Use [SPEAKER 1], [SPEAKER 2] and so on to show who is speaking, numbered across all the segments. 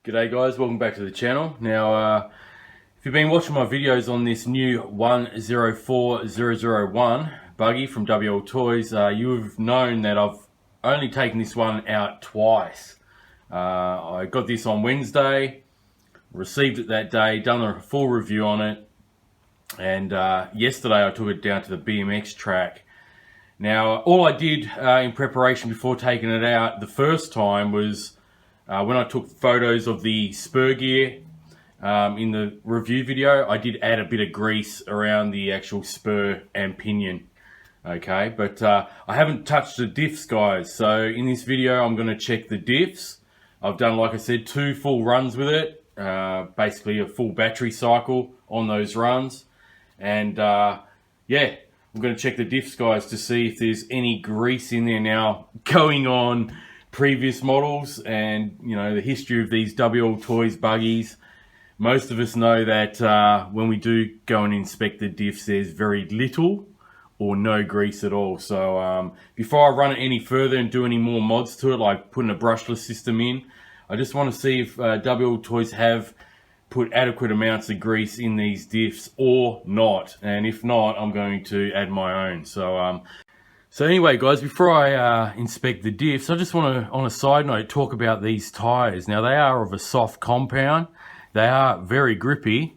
[SPEAKER 1] G'day guys, welcome back to the channel. Now, if you've been watching my videos on this new 104001 buggy from WLTOYS, you have known that I've only taken this one out twice. I got this on Wednesday, received it that day, done a full review on it, and yesterday I took it down to the BMX track. Now, all I did in preparation before taking it out the first time was when I took photos of the spur gear in the review video, I did add a bit of grease around the actual spur and pinion. Okay, but I haven't touched the diffs, guys. So in this video, I'm going to check the diffs. I've done, like I said, 2 full runs with it, basically a full battery cycle on those runs. And yeah, I'm going to check the diffs, guys, to see if there's any grease in there. Now, going on previous models and, you know, the history of these WLTOYS buggies, most of us know that when we do go and inspect the diffs, there's very little or no grease at all. So before I run it any further and do any more mods to it, like putting a brushless system in, I just want to see if WLTOYS have put adequate amounts of grease in these diffs or not. And if not, I'm going to add my own. So anyway, guys, before I inspect the diffs, I just want to, on a side note, talk about these tyres. Now, they are of a soft compound. They are very grippy.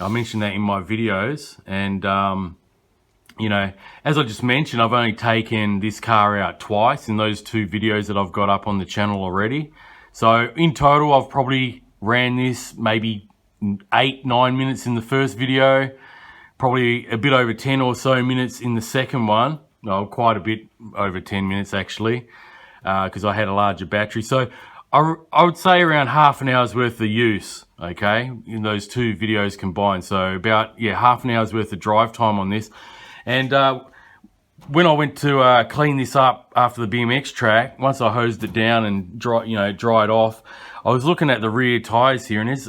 [SPEAKER 1] I mentioned that in my videos. And, you know, as I just mentioned, I've only taken this car out twice in those 2 videos that I've got up on the channel already. So in total, I've probably ran this maybe 8-9 minutes in the first video, probably a bit over 10 or so minutes in the second one. No, quite a bit over 10 minutes actually, because I had a larger battery. So I would say around half an hour's worth of use, okay, in those 2 videos combined. So about, yeah, half an hour's worth of drive time on this. And when I went to clean this up after the BMX track, once I hosed it down and dried off, I was looking at the rear tires here, and it's,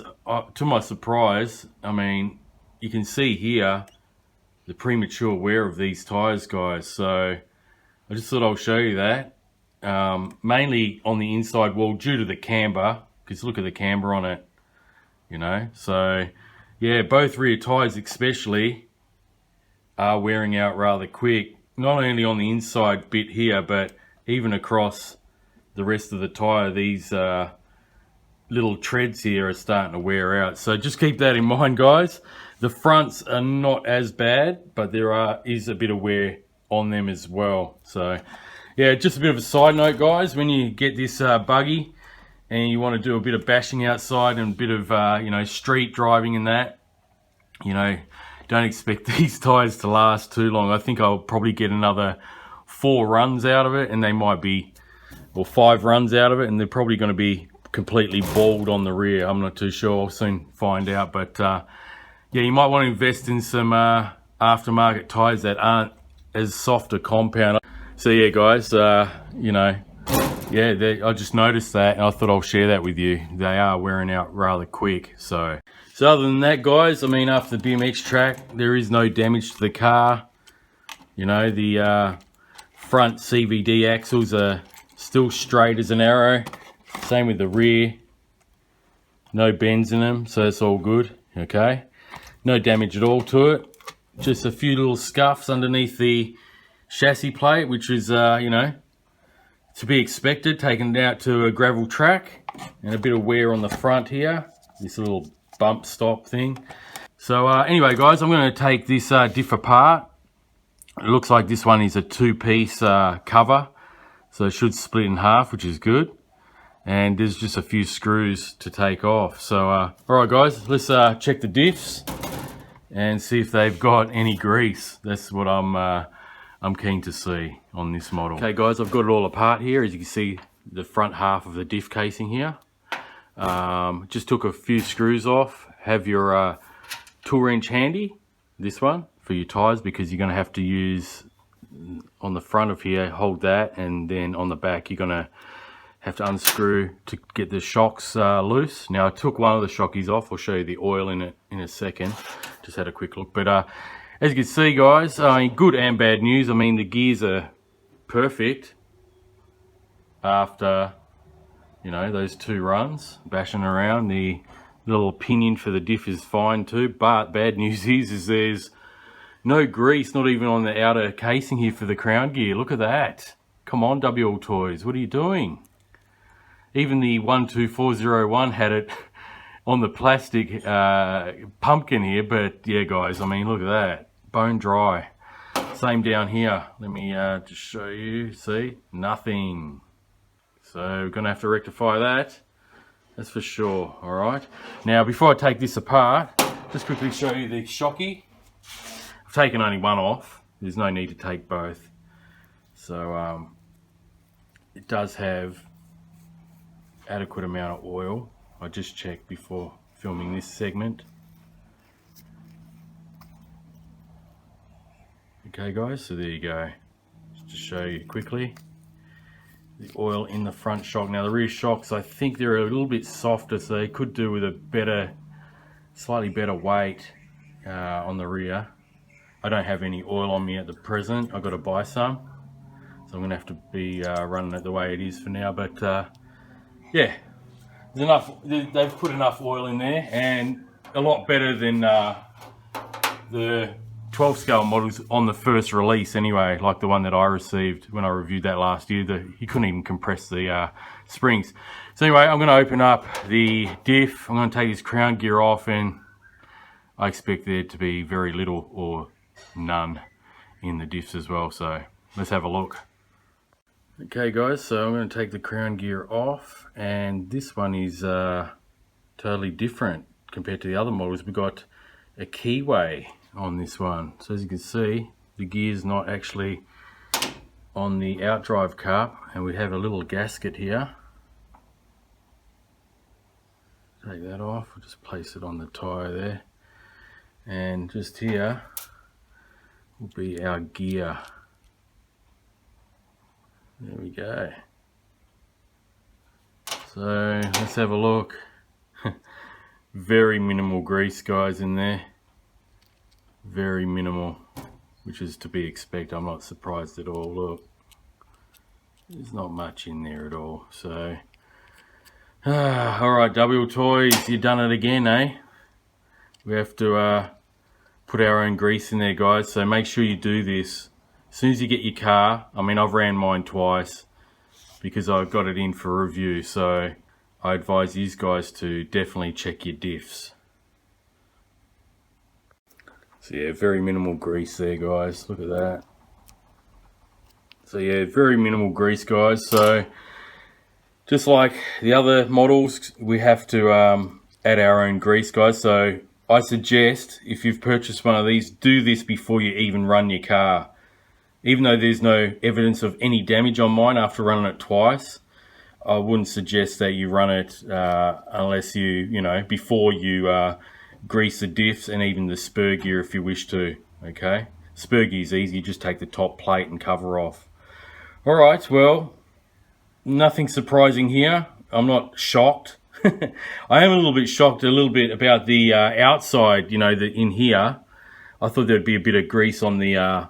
[SPEAKER 1] to my surprise, I mean, you can see here the premature wear of these tires, guys. So I just thought I'll show you that. Mainly on the inside wall due to the camber, because look at the camber on it, you know. So yeah, both rear tires especially are wearing out rather quick, not only on the inside bit here, but even across the rest of the tire. These little treads here are starting to wear out, so just keep that in mind, guys. The fronts are not as bad, but there is a bit of wear on them as well. So yeah, just a bit of a side note, guys, when you get this buggy and you want to do a bit of bashing outside and a bit of you know, street driving and that, you know, don't expect these tires to last too long. I think I'll probably get another 4 runs out of it, and they might be, or 5 runs out of it, and they're probably going to be completely bald on the rear. I'm not too sure. I'll soon find out. But yeah, you might want to invest in some aftermarket tires that aren't as soft a compound. So yeah, guys, you know, yeah, I just noticed that, and I thought I'll share that with you. They are wearing out rather quick. So other than that, guys, I mean, after the BMX track, there is no damage to the car. You know, the front CVD axles are still straight as an arrow. Same with the rear. No bends in them, so it's all good. Okay, no damage at all to it. Just a few little scuffs underneath the chassis plate, which is, you know, to be expected, taken it out to a gravel track. And a bit of wear on the front here, this little bump stop thing. So anyway, guys, I'm going to take this diff apart. It looks like this one is a 2-piece cover, so it should split in half, which is good. And there's just a few screws to take off. So all right, guys, let's check the diffs and see if they've got any grease. That's what I'm keen to see on this model. Okay, guys, I've got it all apart here. As you can see, the front half of the diff casing here. Just took a few screws off. Have your tool wrench handy, this one, for your tires, because you're going to have to use on the front of here, hold that, and then on the back you're going to have to unscrew to get the shocks loose. Now, I took one of the shockies off. I'll show you the oil in it in a second. Just had a quick look. But as you can see, guys, good and bad news. I mean, the gears are perfect after you know, those 2 runs bashing around. The little pinion for the diff is fine too, but bad news is there's no grease, not even on the outer casing here for the crown gear. Look at that. Come on, WLTOYS, what are you doing? Even the 12401 had it on the plastic pumpkin here, but yeah guys, I mean, look at that, bone dry. Same down here. Let me just show you. See, nothing. So we're gonna have to rectify that, that's for sure. All right, now before I take this apart, just quickly show you the shocky. I've taken only one off, there's no need to take both. So it does have adequate amount of oil. I just checked before filming this segment. Okay guys, so there you go. Just to show you quickly, the oil in the front shock. Now the rear shocks, I think they're a little bit softer, so they could do with a better, slightly better weight on the rear. I don't have any oil on me at the present. I've got to buy some, so I'm gonna have to be running it the way it is for now. But yeah, there's enough. They've put enough oil in there, and a lot better than the 12 scale models on the first release anyway, like the one that I received when I reviewed that last year. You couldn't even compress the springs. So anyway, I'm going to open up the diff. I'm going to take this crown gear off, and I expect there to be very little or none in the diffs as well. So let's have a look. Okay guys, so I'm going to take the crown gear off, and this one is totally different compared to the other models. We've got a keyway on this one, so as you can see, the gear's not actually on the outdrive cup, and we have a little gasket here. Take that off, we'll just place it on the tyre there, and just here will be our gear. There we go. So let's have a look. Very minimal grease guys in there, very minimal, which is to be expected. I'm not surprised at all. Look, there's not much in there at all. So alright WLTOYS, you've done it again, eh? We have to put our own grease in there guys, so make sure you do this as soon as you get your car. I mean, I've ran mine twice because I got it in for review, so I advise these guys to definitely check your diffs. So yeah, very minimal grease there guys, look at that. So yeah, very minimal grease guys. So just like the other models, we have to add our own grease guys. So I suggest if you've purchased one of these, do this before you even run your car. Even though there's no evidence of any damage on mine after running it twice, I wouldn't suggest that you run it unless you know, before you grease the diffs and even the spur gear if you wish to. Okay, spur gear is easy, you just take the top plate and cover off. Alright, well, nothing surprising here. I'm not shocked. I am a little bit shocked about the outside, you know, in here. I thought there'd be a bit of grease on the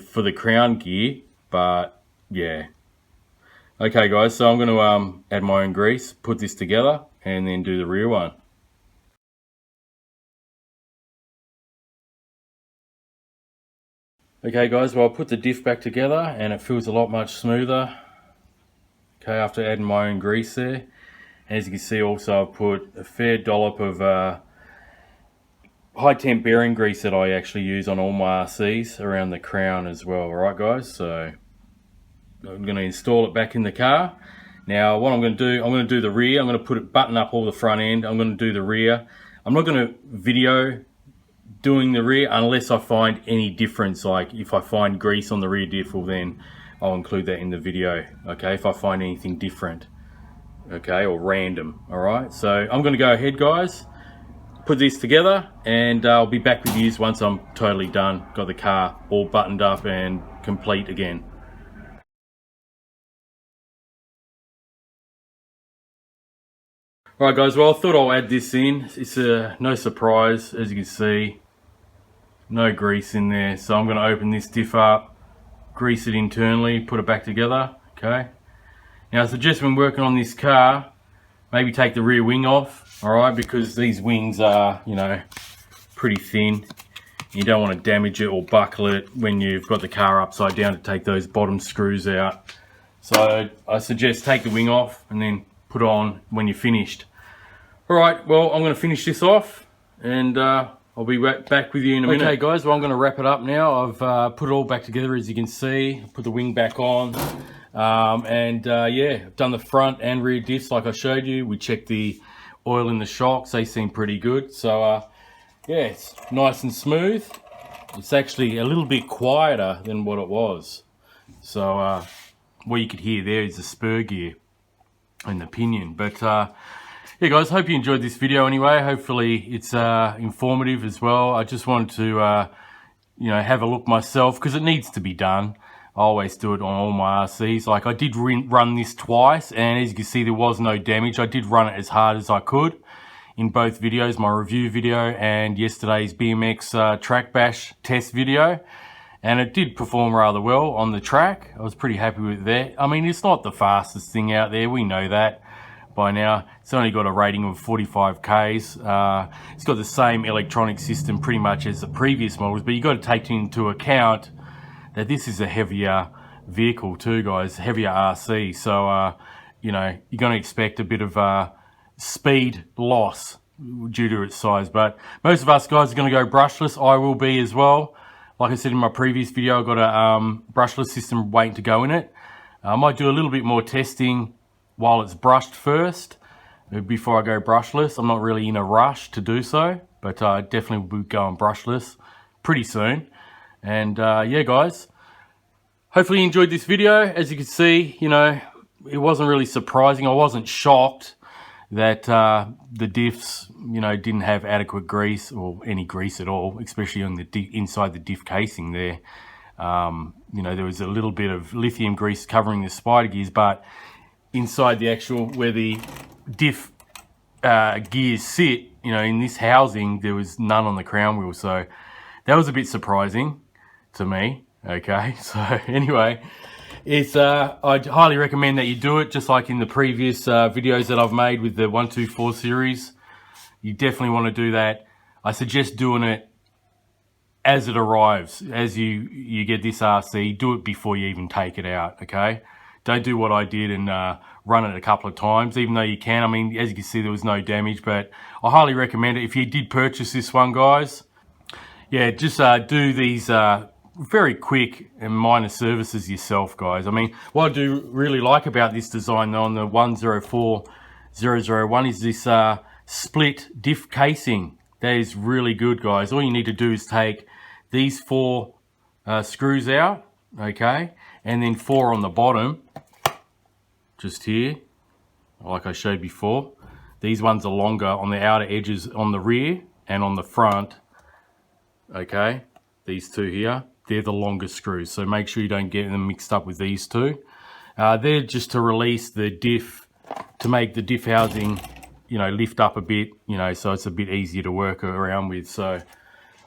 [SPEAKER 1] for the crown gear, but yeah. Okay guys, so I'm going to add my own grease, put this together, and then do the rear one. Okay guys, well I put the diff back together and it feels a lot much smoother. Okay, after adding my own grease there. As you can see also I've put a fair dollop of high temp bearing grease that I actually use on all my RCs around the crown as well. Alright guys, so I'm going to install it back in the car. Now what I'm going to do the rear. I'm going to button up all the front end. I'm going to do the rear. I'm not going to video doing the rear unless I find any difference. Like if I find grease on the rear diff, well then I'll include that in the video. Okay, if I find anything different, okay, or random. Alright, so I'm going to go ahead guys, put this together, and I'll be back with you once I'm totally done, got the car all buttoned up and complete again. Alright guys, well I thought I'll add this in. It's no surprise, as you can see, no grease in there. So I'm going to open this diff up, grease it internally, put it back together, okay? Now I suggest when working on this car, maybe take the rear wing off, alright, because these wings are, you know, pretty thin. You don't want to damage it or buckle it when you've got the car upside down to take those bottom screws out. So I suggest take the wing off and then put on when you're finished. Alright, well, I'm going to finish this off and I'll be back with you in a minute. Okay guys, well I'm going to wrap it up now. I've put it all back together, as you can see. Put the wing back on. Yeah, I've done the front and rear diffs like I showed you. We checked the oil in the shocks. They seem pretty good. So yeah, it's nice and smooth. It's actually a little bit quieter than what it was. So what you could hear there is the spur gear and the pinion. But yeah guys, hope you enjoyed this video anyway. Hopefully it's informative as well. I just wanted to you know, have a look myself because it needs to be done. I always do it on all my RCs. Like I did run this twice, and as you can see there was no damage. I did run it as hard as I could in both videos, my review video and yesterday's BMX track bash test video. And it did perform rather well on the track. I was pretty happy with that. I mean, it's not the fastest thing out there, we know that by now. It's only got a rating of 45 Ks. It's got the same electronic system pretty much as the previous models, but you've got to take into account that this is a heavier vehicle too, guys, heavier RC. So, you know, you're going to expect a bit of speed loss due to its size. But most of us guys are going to go brushless. I will be as well. Like I said in my previous video, I've got a brushless system waiting to go in it. I might do a little bit more testing while it's brushed first, before I go brushless. I'm not really in a rush to do so, but I definitely will be going brushless pretty soon. And yeah guys, hopefully you enjoyed this video. As you can see, you know, it wasn't really surprising. I wasn't shocked that the diffs, you know, didn't have adequate grease or any grease at all, especially on the inside the diff casing there. You know, there was a little bit of lithium grease covering the spider gears, but inside the actual, where the diff gears sit, you know, in this housing, there was none on the crown wheel. So that was a bit surprising to me. Okay, so anyway, it's I'd highly recommend that you do it, just like in the previous videos that I've made with the 124 series. You definitely want to do that. I suggest doing it as it arrives, as you get this RC. Do it before you even take it out. Okay, don't do what I did and run it a couple of times, even though you can. I mean, as you can see, there was no damage, but I highly recommend it if you did purchase this one, guys. Yeah, just do these very quick and minor services yourself, guys. I mean, what I do really like about this design though on the 104001 is this split diff casing. That is really good, guys. All you need to do is take these 4 screws out, okay, and then 4 on the bottom, just here, like I showed before. These ones are longer on the outer edges on the rear and on the front. Okay, these 2 here, they're the longest screws, so make sure you don't get them mixed up with these 2. They're just to release the diff, to make the diff housing, you know, lift up a bit, you know, so it's a bit easier to work around with. So,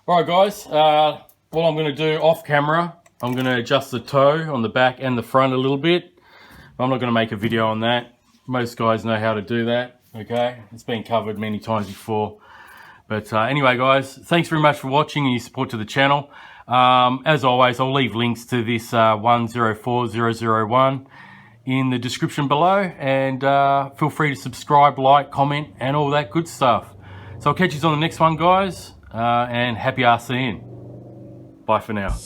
[SPEAKER 1] all right, guys, what I'm going to do off camera, I'm going to adjust the toe on the back and the front a little bit. I'm not going to make a video on that. Most guys know how to do that. Okay, it's been covered many times before. But anyway, guys, thanks very much for watching and your support to the channel. As always, I'll leave links to this 104001 in the description below, and feel free to subscribe, like, comment, and all that good stuff. So I'll catch you on the next one, guys, and happy RCing. Bye for now.